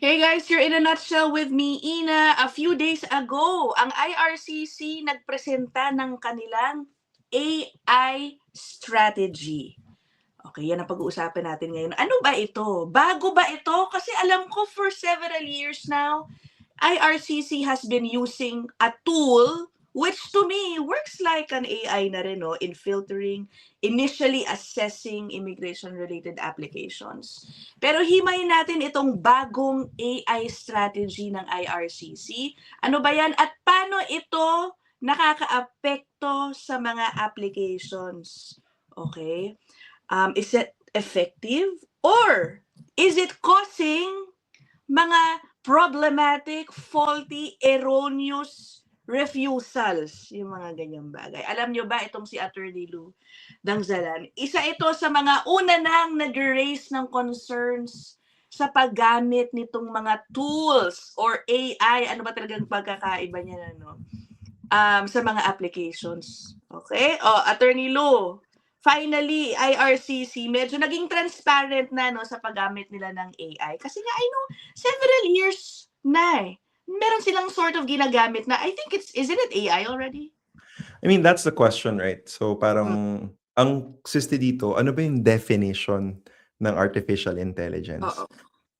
Hey guys, you're in a nutshell with me, Ina. A few days ago, ang IRCC nagpresenta ng kanilang AI strategy. Okay, yan ang pag-uusapan natin ngayon. Ano ba ito? Bago ba ito? Kasi alam ko for several years now, IRCC has been using a tool which to me works like an AI na rin, no, in filtering, initially assessing immigration-related applications. Pero himayin natin itong bagong AI strategy ng IRCC. Ano ba yan at paano ito nakakaapekto sa mga applications? Okay? Is it effective? Or is it causing mga problematic, faulty, erroneous refusals, yung mga ganyang bagay. Alam nyo ba itong si Attorney Lou Dangzalan, isa ito sa mga una nang nag-raise ng concerns sa paggamit nitong mga tools or AI, ano ba talagang pagkakaiba niya, no? Sa mga applications. Okay? O, Attorney Lou, finally, IRCC, medyo naging transparent na, no, sa paggamit nila ng AI. Kasi nga, I know, several years na meron silang sort of ginagamit na, I think isn't it AI already? I mean, that's the question, right? So Mm. parang, ang siste dito, ano ba yung definition ng artificial intelligence? Oo.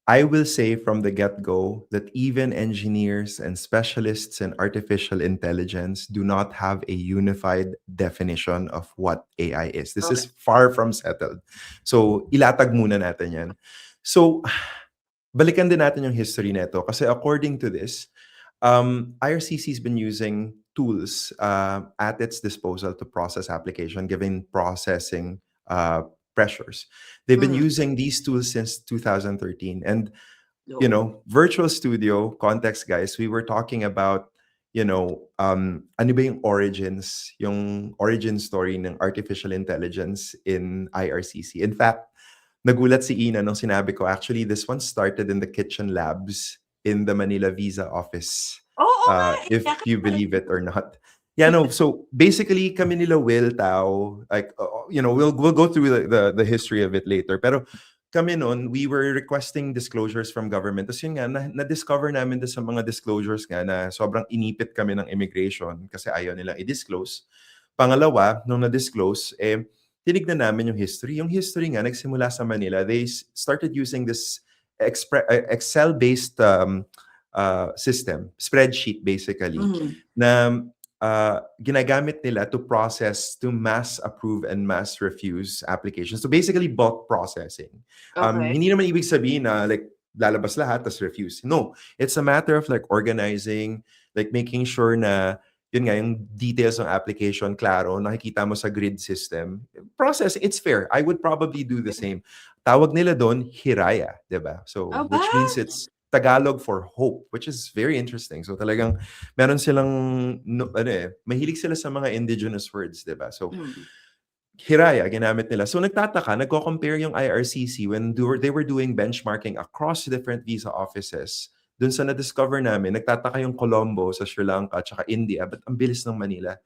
I will say from the get-go that even engineers and specialists in artificial intelligence do not have a unified definition of what AI is. This Okay. is far from settled. So, ilatag muna natin yan. So, balikan din natin yung history nito kasi according to this, IRCC has been using tools at its disposal to process application, given processing pressures. They've been Mm. using these tools since 2013. And, Oo. Virtual Studio, context guys, we were talking about, ano ba yung origin story ng artificial intelligence in IRCC. In fact, nagulat si Ina nung sinabi ko, actually, this one started in the kitchen labs in the Manila Visa office, Oo nga, if kaya you believe it or not. Yeah, no. So basically, kami nila Will Tao, like, we'll go through the history of it later. Pero kami noon, we were requesting disclosures from government. Tapos yun nga, na-discover namin sa mga disclosures nga na sobrang inipit kami ng immigration kasi ayaw nilang i-disclose. Pangalawa, nung na-disclose, tinignan namin yung history. Yung history nga, nagsimula sa Manila. They started using this Excel-based system, spreadsheet basically, Mm. na ginagamit nila to mass approve and mass refuse applications. So basically, bulk processing. Okay. Hindi naman ibig sabihin na like lalabas lahat tas refuse. No, it's a matter of like organizing, like making sure na yun nga, yung details ng application, klaro, nakikita mo sa grid system. Process, it's fair. I would probably do the same. Tawag nila doon, Hiraya, di ba? So, Aba? which means it's Tagalog for hope, which is very interesting. So, talagang meron silang, mahilig sila sa mga indigenous words, di ba? So, Mm. Hiraya, ginamit nila. So, nagtataka, nagko-compare yung IRCC when they were doing benchmarking across different visa offices. Doon sa na-discover namin, nagtataka yung Colombo sa Sri Lanka at India, but ang bilis ng Manila.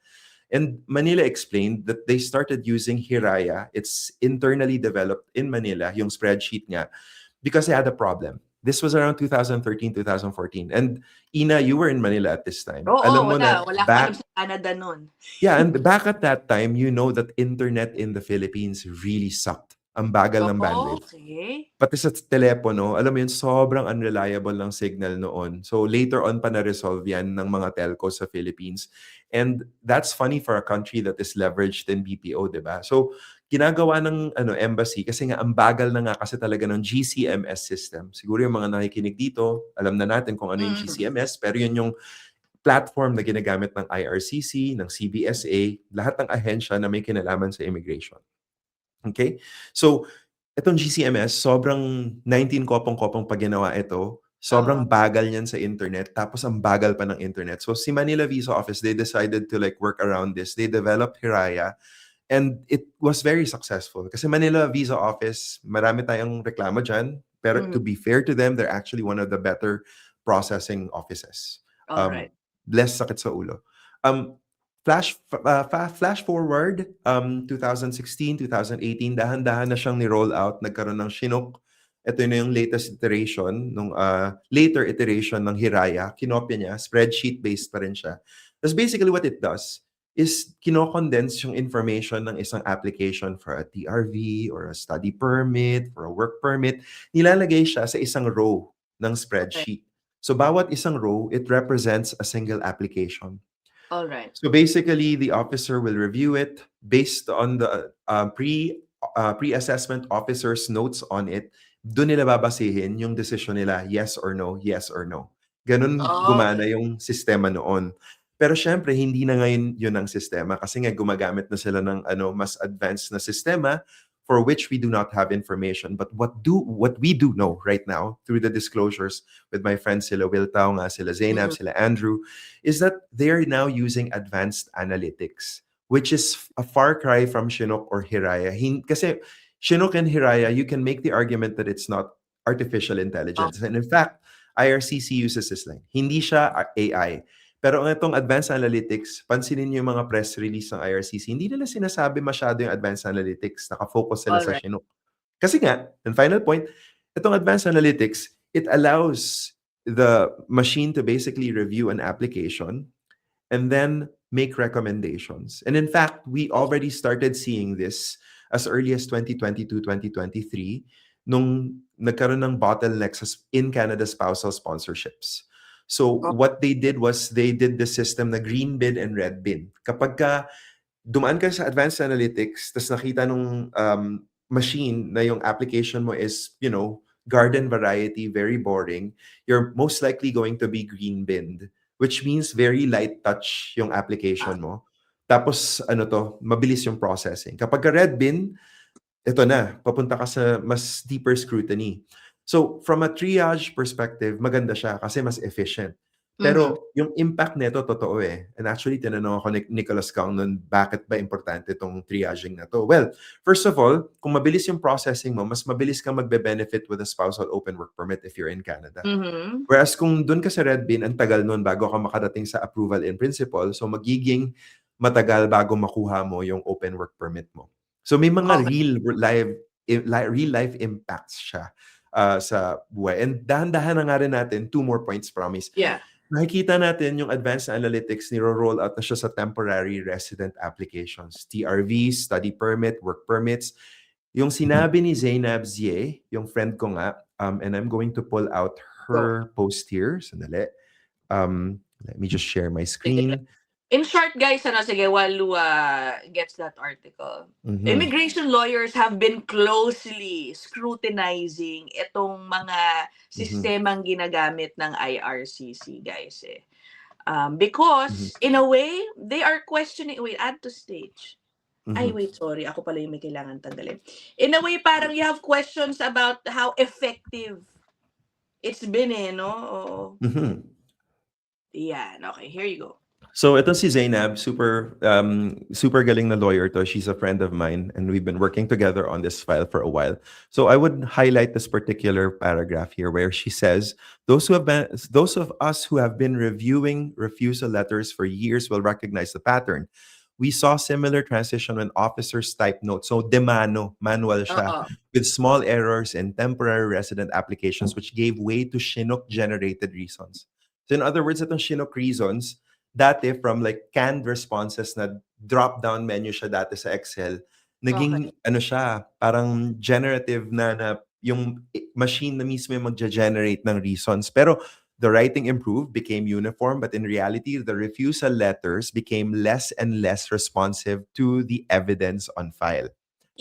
And Manila explained that they started using Hiraya. It's internally developed in Manila, yung spreadsheet niya, because they had a problem. This was around 2013, 2014. And Ina, you were in Manila at this time. Oo, Alam mo na wala akong alam sa Canada nun. yeah, and back at that time, you know that internet in the Philippines really sucked. Ang bagal ng bandwidth. Okay. Pati sa telepono, alam mo yun, sobrang unreliable ng signal noon. So later on pa na-resolve yan ng mga telcos sa Philippines. And that's funny for a country that is leveraged in BPO, di ba? So ginagawa ng embassy kasi nga ang bagal na nga kasi talaga ng GCMS system. Siguro yung mga nakikinig dito, alam na natin kung ano yung Mm. GCMS, pero yun yung platform na ginagamit ng IRCC, ng CBSA, lahat ng ahensya na may kinalaman sa immigration. Okay? So, itong GCMS, sobrang 19 kopong-kopong pag ginawa ito, sobrang Oo. bagal niyan sa internet, tapos ang bagal pa ng internet. So, si Manila Visa Office, they decided to like work around this. They developed Hiraya, and it was very successful. Kasi Manila Visa Office, marami tayong reklamo dyan, pero to Mm. be fair to them, they're actually one of the better processing offices. Alright. Less sakit sa ulo. Flash forward, 2016, 2018, dahan-dahan na siyang ni-roll out. Nagkaroon ng Chinook, ito na yung latest iteration, later iteration ng Hiraya, kinopya niya, spreadsheet-based pa rin siya. That's basically what it does is kino-condense yung information ng isang application for a TRV or a study permit, for a work permit, nilalagay siya sa isang row ng spreadsheet. So bawat isang row, it represents a single application. All right. So basically, the officer will review it based on the pre-assessment officer's notes on it. Doon nila babasihin yung decision nila, yes or no, yes or no. Ganun gumana yung sistema noon. Pero syempre, hindi na ngayon yun ang sistema kasi nga gumagamit na sila ng mas advanced na sistema for which we do not have information. But what we do know right now through the disclosures with my friends sila Wiltao nga, sila Zainab, sila Andrew, is that they're now using advanced analytics, which is a far cry from Chinook or Hiraya. Kasi Chinook and Hiraya, you can make the argument that it's not artificial intelligence. And in fact, IRCC uses this line. Hindi siya AI. Pero ang itong advanced analytics, pansinin niyo yung mga press release ng IRCC, hindi nila sinasabi masyado yung advanced analytics. Nakafocus sila sa Chinook. Kasi nga, and final point, itong advanced analytics, it allows the machine to basically review an application and then make recommendations. And in fact, we already started seeing this as early as 2022, 2023, nung nagkaroon ng bottlenecks in Canada spousal sponsorships. So what they did was they did the system na green bin and red bin. Kapag dumaan ka sa advanced analytics, tas nakita nung machine na yung application mo is, garden variety, very boring, you're most likely going to be green binned, which means very light touch yung application mo. Tapos, mabilis yung processing. Kapag red bin, ito na, papunta ka sa mas deeper scrutiny. So, from a triage perspective, maganda siya kasi mas efficient. Pero yung impact nito, totoo eh. And actually, tinanong ako ni Nicholas Kang nun, bakit ba importante itong triaging na to? Well, first of all, kung mabilis yung processing mo, mas mabilis kang magbe-benefit with a spousal open work permit if you're in Canada. Whereas kung dun ka sa red bin, ang tagal nun bago ka makadating sa approval in principle, so magiging matagal bago makuha mo yung open work permit mo. So may mga real life impacts siya sa buhay. And dahan-dahan na nga rin natin, 2 more points, promise. Yeah. Nakikita natin yung advanced analytics, niro-roll out na siya sa temporary resident applications. TRVs, study permit, work permits. Yung sinabi ni Zainab Zie, yung friend ko nga, and I'm going to pull out her post here. Sandali. Let me just share my screen. In short, guys, sige, while Lua gets that article, immigration lawyers have been closely scrutinizing itong mga sistemang ginagamit ng IRCC, guys. Because, in a way, they are questioning, wait, add to stage. Ay, wait, sorry. Ako pala yung may kailangan tanggalin. In a way, parang you have questions about how effective it's been, no? Yan, okay, here you go. So ito si Zainab, super galing na lawyer to. She's a friend of mine and we've been working together on this file for a while. So I would highlight this particular paragraph here where she says, those of us who have been reviewing refusal letters for years will recognize the pattern. We saw similar transition when officers type notes. So de mano, manual siya, with small errors in temporary resident applications which gave way to Chinook-generated reasons. So in other words, itong Chinook reasons, dati from like canned responses na drop-down menu siya dati sa Excel, naging siya, parang generative na yung machine na mismo yung magja-generate ng reasons. Pero the writing improved, became uniform, but in reality, the refusal letters became less and less responsive to the evidence on file.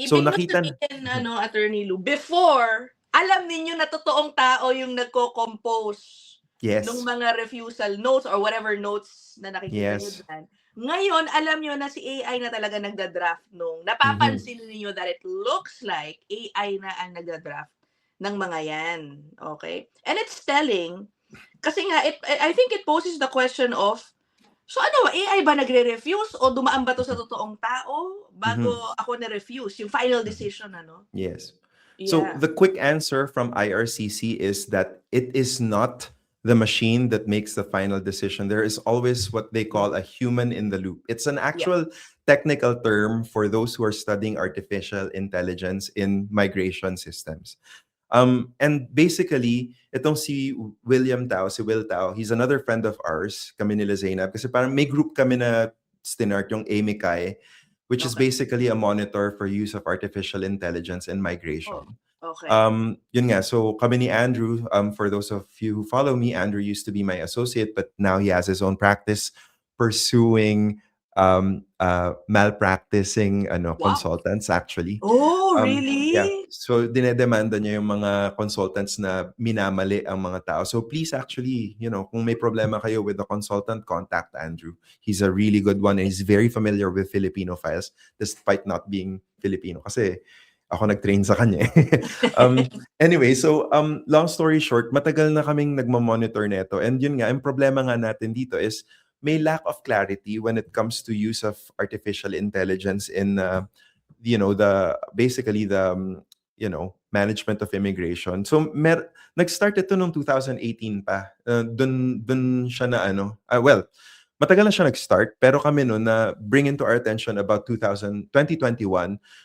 So nakita Attorney Lou, before, alam ninyo na totoong tao yung nagko-compose. Yes. Nung mga refusal notes or whatever notes na nakikita nyo dyan. Ngayon, alam nyo na si AI na talaga nagda-draft nung napapansin niyo that it looks like AI na ang nagda-draft ng mga yan. Okay? And it's telling, kasi nga, I think it poses the question of, so AI ba nagre-refuse o dumaan ba to sa totoong tao bago ako na-refuse? Yung final decision, Yes. Yeah. So the quick answer from IRCC is that it is not the machine that makes the final decision. There is always what they call a human in the loop. It's an actual technical term for those who are studying artificial intelligence in migration systems. And basically, itong si William Tao, si Will Tao, he's another friend of ours, kami nila Zainab, kasi parang may group kami na stinart, yung AMICAI, which is Okay. basically a monitor for use of artificial intelligence and migration. Okay. Yun nga, so kami ni Andrew, for those of you who follow me, Andrew used to be my associate, but now he has his own practice pursuing malpracticing Wow. consultants actually. Oh, Yeah, really? so dinedemanda niya yung mga consultants na minamali ang mga tao. So please actually, kung may problema kayo with the consultant, contact Andrew. He's a really good one and he's very familiar with Filipino files despite not being Filipino. Kasi ako nag-train sa kanya. Anyway, so long story short, matagal na kaming nagmo-monitor nito. And yun nga, ang problema nga natin dito is may lack of clarity when it comes to use of artificial intelligence in basically the management of immigration. So nag-start ito noong 2018 pa. Dun siya na matagal na siya nag-start, pero kami noon na bring into our attention about 2021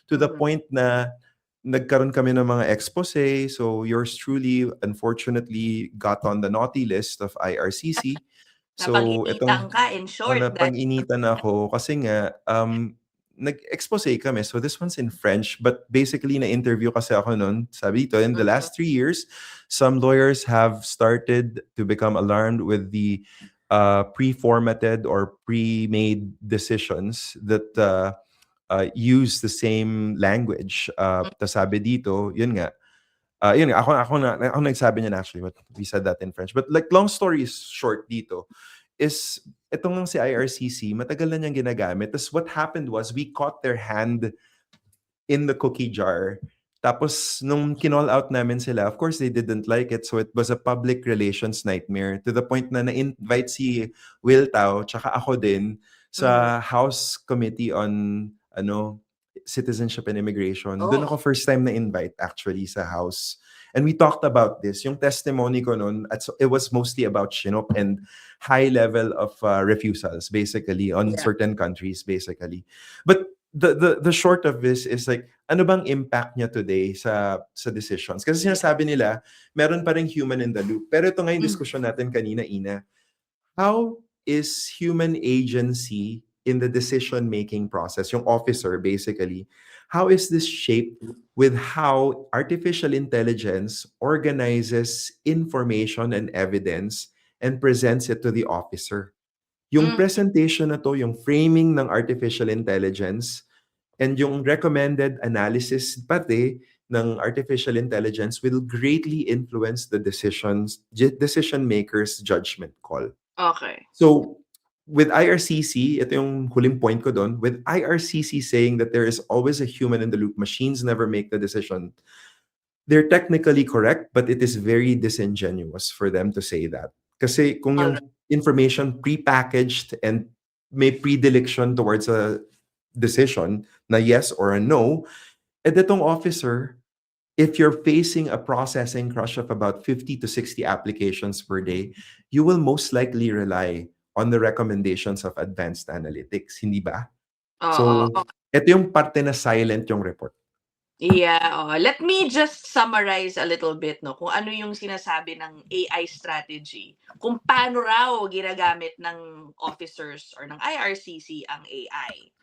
to the point na nagkaroon kami ng mga expose. So yours truly, unfortunately, got on the naughty list of IRCC. So Napag-initan ka, in short. napag-initan ako kasi nga nag-expose kami. So this one's in French, but basically na-interview kasi ako noon. Sabi dito, in the last 3 years, some lawyers have started to become alarmed with the pre-formatted or pre-made decisions that use the same language. Tas sabi dito, yun nga, ako nagsabi niyan actually, but we said that in French. But like long story short dito, is itong si IRCC, matagal na niyang ginagamit. Tapos what happened was, we caught their hand in the cookie jar. Tapos nung kinall out namin sila, of course they didn't like it. So it was a public relations nightmare to the point na na-invite si Will Tao, tsaka ako din, sa House Committee on Citizenship and Immigration. Doon ako first time na-invite actually sa House. And we talked about this. Yung testimony ko noon, it was mostly about Shinook and high level of refusals, basically, on certain countries, basically. But the short of this is like, ano bang impact niya today sa decisions? Kasi sinasabi nila, meron pa ring human in the loop. Pero ito nga yung diskusyon natin kanina, Ina. How is human agency in the decision-making process, yung officer, basically, how is this shaped with how artificial intelligence organizes information and evidence and presents it to the officer? Yung presentation na to, yung framing ng artificial intelligence and yung recommended analysis pati ng artificial intelligence will greatly influence the decision makers' judgment call. Okay. So with IRCC, ito yung huling point ko doon, with IRCC saying that there is always a human in the loop, machines never make the decision, they're technically correct, but it is very disingenuous for them to say that. Kasi kung yung information prepackaged and may predilection towards a decision na yes or a no, itong officer, if you're facing a processing crush of about 50 to 60 applications per day, you will most likely rely on the recommendations of advanced analytics, hindi ba? So, ito yung parte na silent yung report. Yeah, let me just summarize a little bit kung ano yung sinasabi ng AI strategy. Kung paano raw ginagamit ng officers or ng IRCC ang AI.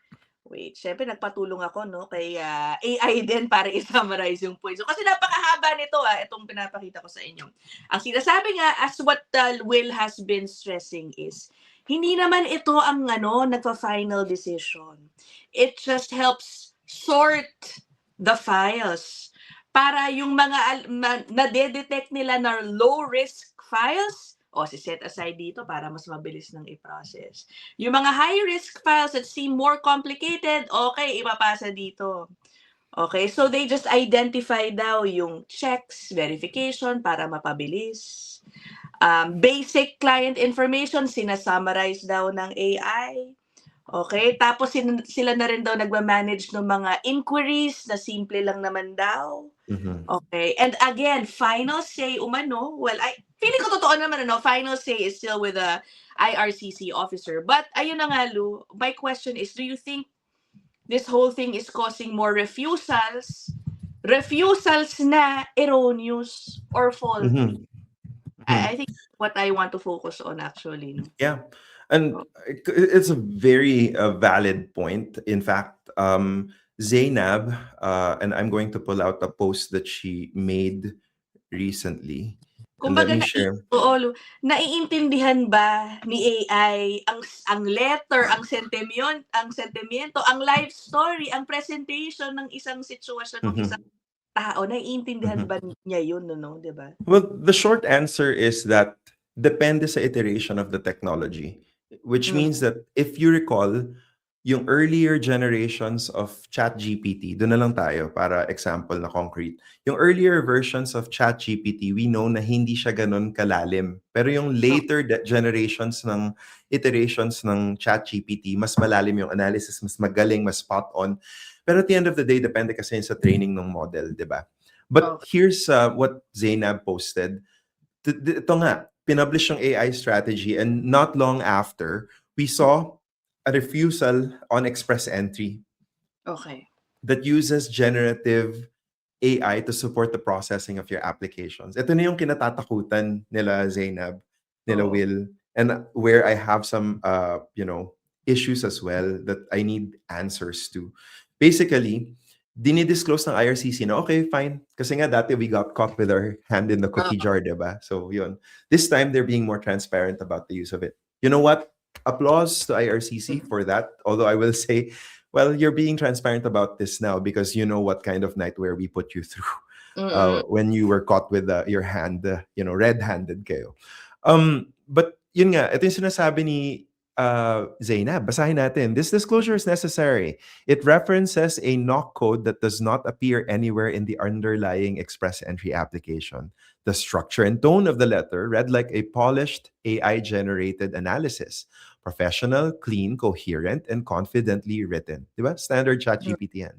Wait, syempre nagpatulong ako kay AI din para i-summarize yung points. So, kasi napakahaba nito itong pinapakita ko sa inyo. Ang sinasabi nga, as what Will has been stressing is, hindi naman ito ang nagpa-final decision. It just helps sort the files para yung mga na-detect nila na low-risk files, si-set aside dito para mas mabilis nang i-process. Yung mga high-risk files that seem more complicated, okay, ipapasa dito. Okay, so they just identify daw yung checks, verification para mapabilis. Basic client information, sinasummarize daw ng AI. Okay, tapos sila na rin daw nagma-manage ng mga inquiries na simple lang naman daw. Okay, and again, final say well, feeling ko totoo naman final say is still with the IRCC officer. But ayun na nga, Lou, my question is, do you think this whole thing is causing more refusals refusals na erroneous or faulty. Mhm. I Mhm. think what I want to focus on actually, no? Yeah. And it's a very valid point. In fact, Zainab, and I'm going to pull out a post that she made recently. And let Kumbaga me share. naiintindihan ba ni AI ang letter, ang sentimyento, ang life story, ang presentation ng isang sitwasyon ng isang Mhm. tao, naiintindihan Mhm. ba niya yun, no, 'di ba? Well, the short answer is that depende sa iteration of the technology, which means Mm. that if you recall, yung earlier generations of ChatGPT, doon na lang tayo para example na concrete. Yung earlier versions of ChatGPT, we know na hindi siya ganun kalalim. Pero yung Oh, later generations ng iterations ng ChatGPT, mas malalim yung analysis, mas magaling, mas spot on. Pero at the end of the day, depende kasi yun sa training ng model, di ba? But okay. here's what Zainab posted. Ito nga, pinublish yung AI strategy and not long after, we saw a refusal on Express Entry Okay. that uses generative AI to support the processing of your applications. Ito na yung kinatatakutan nila Zainab, nila Oo. Will, and where I have some, issues as well that I need answers to. Basically, dinidisclose ng IRCC na, okay, fine. Kasi nga dati we got caught with our hand in the cookie Oo. jar, diba? So, yun. This time, they're being more transparent about the use of it. You know what? Applause to IRCC for that. Although I will say, well, you're being transparent about this now because you know what kind of nightmare we put you through Mm. when you were caught with your hand, red-handed kayo. But yun nga, ito yung sinasabi ni Zainab. Basahin natin. This disclosure is necessary. It references a knock code that does not appear anywhere in the underlying Express Entry application. The structure and tone of the letter read like a polished AI-generated analysis. Professional, clean, coherent, and confidently written. Diba? Standard ChatGPT yan.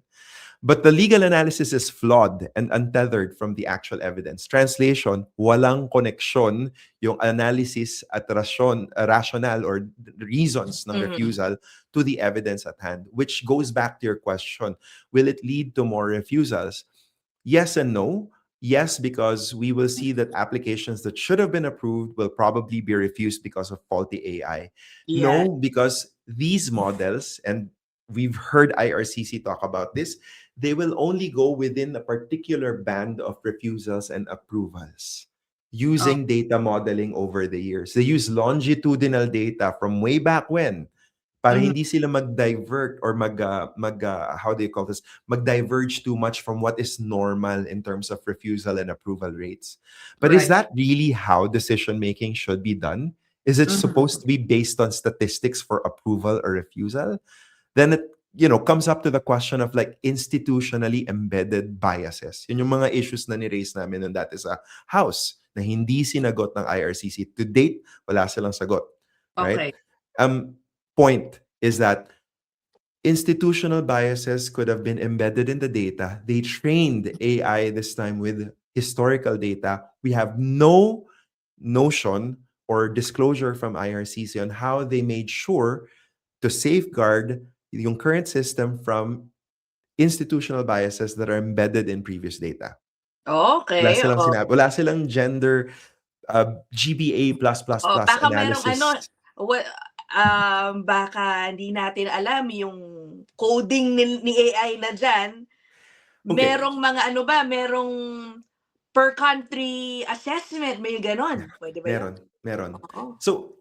But the legal analysis is flawed and untethered from the actual evidence. Translation, walang koneksyon yung analysis at rational or reasons ng Mm. refusal to the evidence at hand, which goes back to your question, will it lead to more refusals? Yes and no. Yes, because we will see that applications that should have been approved will probably be refused because of faulty AI. Yeah. No, because these models, and we've heard IRCC talk about this, they will only go within a particular band of refusals and approvals Oh, using data modeling over the years. They use longitudinal data from way back when para mhm. hindi sila mag-divert or how do you call this, mag-diverge too much from what is normal in terms of refusal and approval rates. But is Right. that really how decision making should be done? Is it supposed to Mhm. be based on statistics for approval or refusal? Then it comes up to the question of like institutionally embedded biases. Yun yung mga issues na ni-raise namin nun dati sa House na hindi sinagot ng IRCC. To date, wala silang sagot, right? Okay. Um, point is that institutional biases could have been embedded in the data. They trained AI this time with historical data. We have no notion or disclosure from IRCC on how they made sure to safeguard yung current system from institutional biases that are embedded in previous data. Wala Okay, silang oo. sinabi. Wala silang gender GBA++ Oh, baka merong analysis. wa baka hindi natin alam yung coding ni AI na diyan. Okay, Merong mga ano ba, merong per country assessment, may gano'n. Puwede ba 'yun? meron. Oo. So,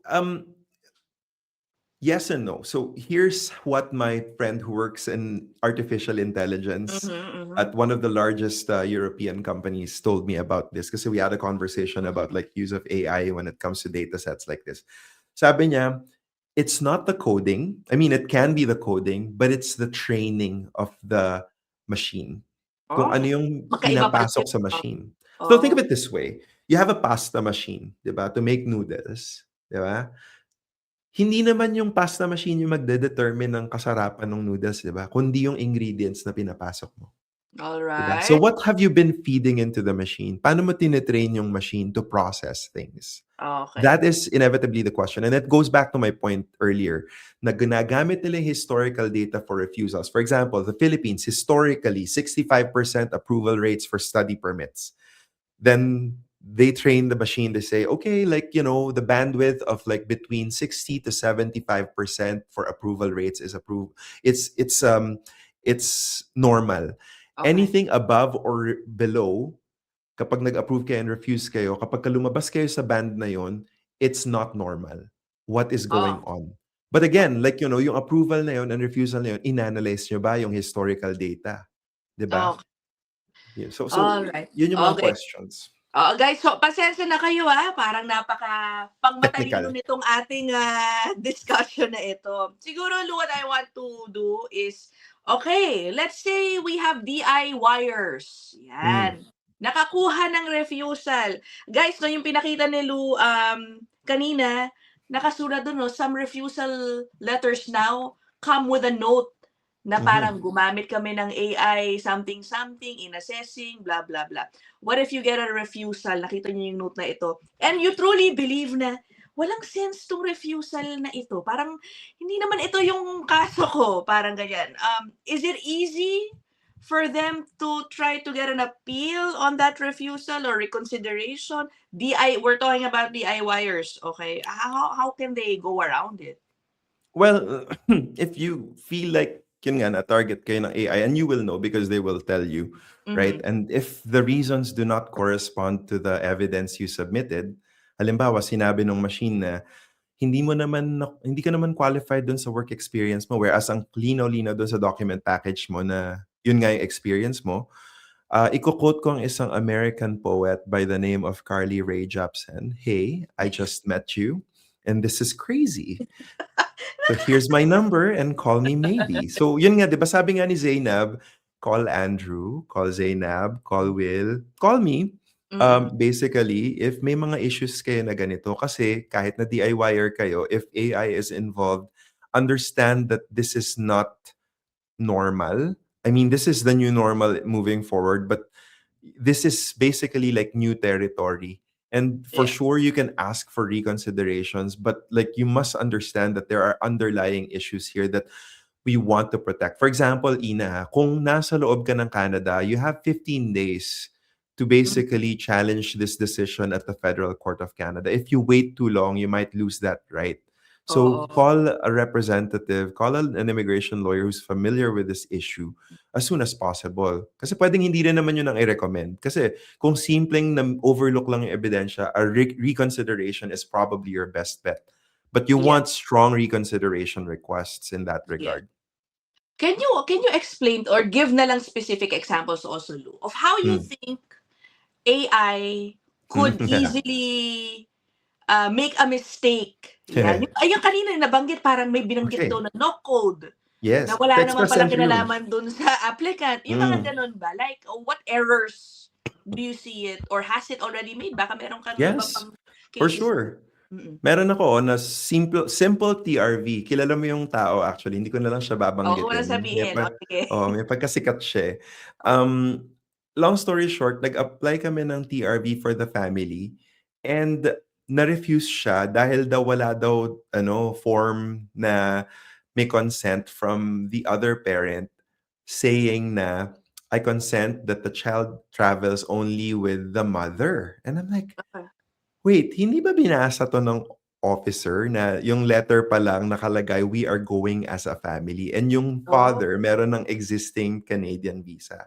yes and no. So here's what my friend who works in artificial intelligence Mhm, mhm. at one of the largest European companies told me about this because we had a conversation about like use of AI when it comes to data sets like this. Sabi niya, it's not the coding. I mean, it can be the coding, but it's the training of the machine. Kung Oh, ano yung magkaiba pala pinapasok 'yun. sa machine. So think Oh, of it this way. You have a pasta machine, 'di ba, to make noodles, 'di ba? Hindi naman yung pasta machine yung magde-determine ng kasarapan ng noodles, 'di ba? Kundi yung ingredients na pinapasok mo. Diba? So Alright. what have you been feeding into the machine? Paano mo tinitrain yung machine to process things? Okay. That is inevitably the question. And it goes back to my point earlier na ginagamit nila yung historical data for refusals. For example, the Philippines, historically, 65% approval rates for study permits. Then they train the machine to say, okay, like, the bandwidth of like between 60 to 75% for approval rates is approved. It's normal. Okay. Anything above or below, kapag nag-approve kayo and refuse kayo, kapag lumabas kayo sa band na yon, it's not normal. What is going Oh, on? But again, like, yung approval na yon and refusal na yon, inanalyze nyo ba yung historical data? 'Di ba? okay. Yeah. So Alright. yun yung mga Okay. questions. Guys, so pasensya na kayo parang napaka pangmatalino Technical. nitong ating discussion na ito. Siguro what I want to do is, okay, let's say we have DIYers. Mm. Yan. Nakakuha ng refusal. Guys, no, yung pinakita ni Lou kanina, nakasulat doon, no, some refusal letters now come with a note na parang gumamit kami ng AI, something in assessing, blah, blah, blah. What if you get a refusal? Nakita niyo yung note na ito. And you truly believe na walang sense tong refusal na ito. Parang hindi naman ito yung kaso ko. Parang ganyan. Is it easy for them to try to get an appeal on that refusal or reconsideration? We're talking about DIYers, okay? How can they go around it? Well, if you feel like yun nga, na-target kayo ng AI, and you will know because they will tell you, right? Mhm. And if the reasons do not correspond to the evidence you submitted, halimbawa, sinabi ng machine na hindi ka naman qualified dun sa work experience mo, whereas ang linaw-linaw dun sa document package mo na yun nga yung experience mo, iko-quote ko ang isang American poet by the name of Carly Rae Jepsen. Hey, I just met you, and this is crazy. So here's my number and call me maybe. So yun nga, di ba sabi nga ni Zainab, call Andrew, call Zainab, call Will, call me. Mm. Basically, if may mga issues kayo na ganito, kasi kahit na DIYer kayo, if AI is involved, understand that this is not normal. I mean, this is the new normal moving forward, but this is basically like new territory. And for Yeah. sure, you can ask for reconsiderations, but like you must understand that there are underlying issues here that we want to protect. For example, Ina, kung nasa loob ka ng Canada, you have 15 days to Mm. basically challenge this decision at the Federal Court of Canada. If you wait too long, you might lose that right. So Oo. call a representative, call an immigration lawyer who's familiar with this issue as soon as possible. Kasi pwedeng hindi rin naman yun ang i-recommend. Kasi kung simpleng na overlook lang yung ebidensya, a reconsideration is probably your best bet. But you Yeah. want strong reconsideration requests in that Yeah. regard. Can you explain or give na lang specific examples also, Lou, of how you Mm. think AI could Yeah. easily make a mistake? Yan. Yeah. Yung kanina nabanggit parang may binanggit daw Okay. na no code na Yes. wala To naman express palang entry rules. kinalaman dun sa applicant. Yung mga Mm. ganun ba? Like, what errors do you see it or has it already made? Baka meron kang iba Yes. pang For case. sure. Mm-mm. Meron ako na simple TRV. Kilala mo yung tao actually, hindi ko na lang siya Oo, wala babanggitin. sabihin. Okay. May pagkasikat siya, eh. Um, Long story short, nag-apply kami ng TRV for the family and na-refuse siya dahil daw wala daw form na may consent from the other parent saying na, "I consent that the child travels only with the mother." And I'm like, Okay. wait, hindi ba binasa 'to ng officer na yung letter pa lang nakalagay, "We are going as a family," and yung Oh, father meron ng existing Canadian visa.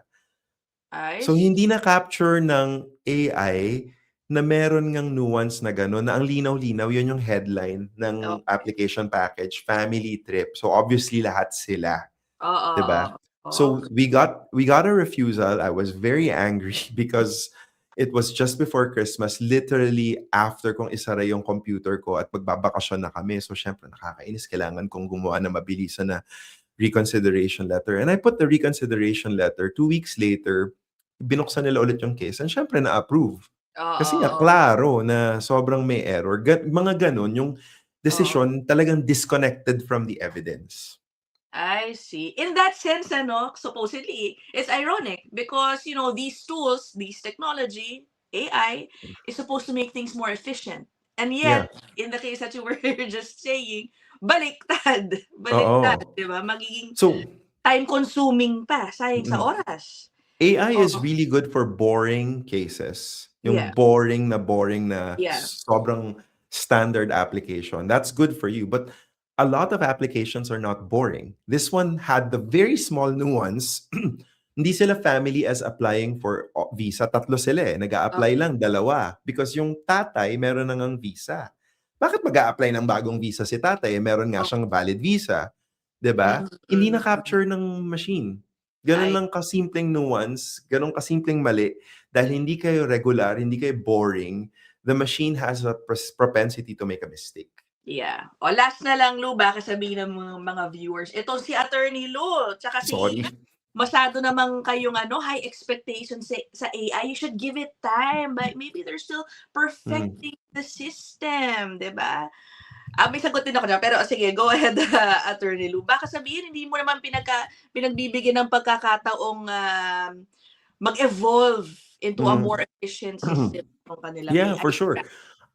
I So see. hindi na-capture ng AI na meron ngang nuance na gano'n, na ang linaw-linaw, yun yung headline ng Okay. application package, family trip. So obviously lahat sila, Oo, 'di ba? oo. So Okay. we got a refusal. I was very angry because it was just before Christmas, literally after kong isara yung computer ko at magbabakasyon na kami. So syempre nakakainis, kailangan kong gumawa ng mabilisan na reconsideration letter. And I put the reconsideration letter. 2 weeks later, binuksan nila ulit yung case and syempre na-approve. Oo, Kasi nga oo. klaro na sobrang may error. Mga ganun, yung Oo. decision talagang disconnected from the evidence. I see. In that sense, ano, supposedly, it's ironic because, these tools, these technology, AI, is supposed to make things more efficient. And Yeah. yet, in the case that you were just saying, baliktad. Baliktad, Oo. di ba? Magiging So, time-consuming pa. Sayang sa mm, oras. AI is Oo. really good for boring cases. Yung Yeah. boring na Yeah. sobrang standard application. That's good for you. But a lot of applications are not boring. This one had the very small nuance. Hindi sila family as applying for visa. Tatlo sila eh. Nag-a-apply Okay. lang dalawa. Because yung tatay, meron na ngang visa. Bakit mag-a-apply ng bagong visa si tatay? Meron nga Oh. siyang valid visa. 'Di ba? Mm, Hindi mm, na-capture ng machine. Gano'n I lang kasimpleng nuance, gano'n kasimpleng mali. Dahil hindi kayo regular, hindi kayo boring, the machine has a propensity to make a mistake. Yeah. O last na lang Lou, baka sabihin ng mga viewers, ito si Attorney Lou, tsaka si Sorry. Ina, masyado namang kayong high expectations sa AI. You should give it time. But maybe they're still Mm. perfecting the system, 'di ba? May sagot din ako diyan, pero sige, go ahead, Attorney Lou. Baka sabihin hindi mo naman pinagbibigyan ng pagkakataong mag-evolve into a Mm. more efficient system ng kanilang Yeah, AI. for sure.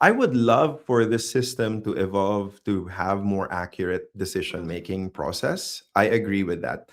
I would love for this system to evolve to have more accurate decision-making process. I agree with that.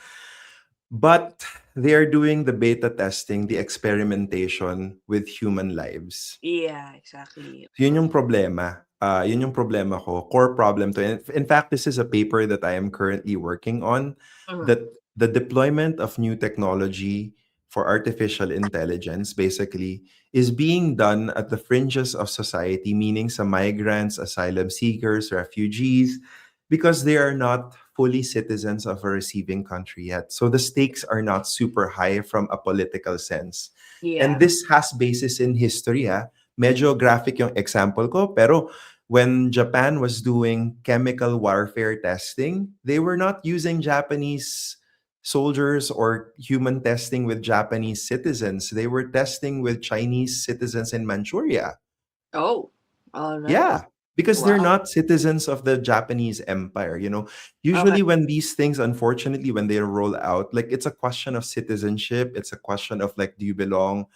But they are doing the beta testing, the experimentation with human lives. Yeah, exactly. Yun yung problema. Yun yung problema ko. Core problem to. In fact, this is a paper that I am currently working on. Mhm. That the deployment of new technology for artificial intelligence basically is being done at the fringes of society, meaning some migrants, asylum seekers, refugees, because they are not fully citizens of a receiving country yet. So the stakes are not super high from a political sense. And Yeah. this has basis in history. Medyo graphic yung example ko, pero when Japan was doing chemical warfare testing, they were not using Japanese soldiers or human testing with Japanese citizens. They were testing with Chinese citizens in Manchuria. Oh, all right. Yeah, because they're Wow. not citizens of the Japanese empire. Okay. Usually when these things, unfortunately, when they roll out, like it's a question of citizenship. It's a question of like, do you belong?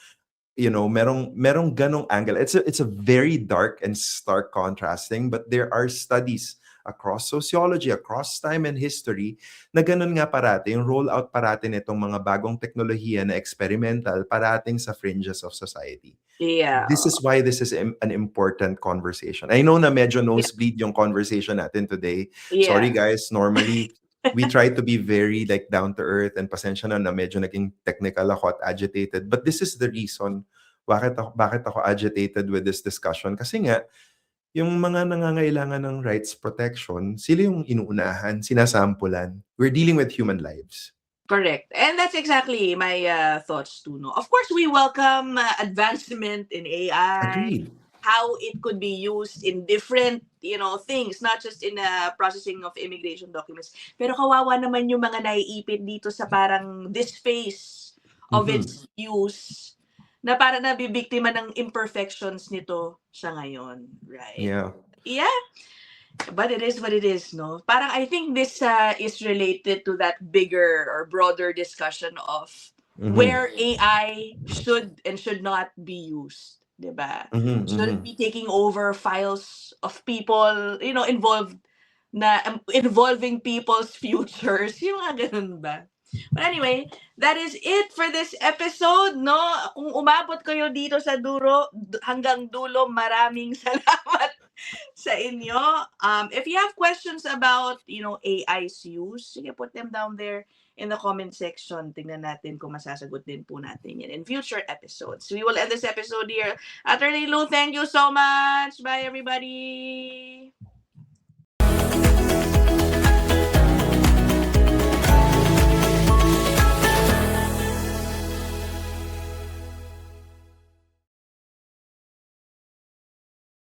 Merong ganong angle. It's a very dark and stark contrasting, but there are studies across sociology, across time and history, na ganon nga parati, yung rollout parati nitong mga bagong teknolohiya na experimental parating sa fringes of society. Yeah. This is why this is an important conversation. I know na medyo Yeah. nosebleed yung conversation natin today. Sorry Yeah. guys, normally we try to be very like down to earth, and pasensya na medyo naging technical ako at agitated. But this is the reason bakit ako agitated with this discussion. Kasi nga, yung mga nangangailangan ng rights protection, sila yung inuunahan, sinasampulan. We're dealing with human lives. Correct. And that's exactly my thoughts too. No, of course we welcome advancement in AI, Agreed. how it could be used in different, things, not just in processing of immigration documents. Pero kawawa naman yung mga naiipit dito sa parang this phase of Mhm. its use na parang nabibiktima ng imperfections nito sa ngayon, right? Yeah. Yeah. But it is what it is, no? Parang I think this is related to that bigger or broader discussion of Mhm. where AI should and should not be used, diba? Mhm, Should mhm. it be taking over files of people, involving people's futures, yung mga ganun ba? But anyway, that is it for this episode, no? Kung umabot kayo dito sa hanggang dulo, maraming salamat sa inyo. If you have questions about, AI's use, sige, put them down there in the comment section. Tingnan natin kung masasagot din po natin yan in future episodes. We will end this episode here. Attorney Lou, thank you so much. Bye, everybody.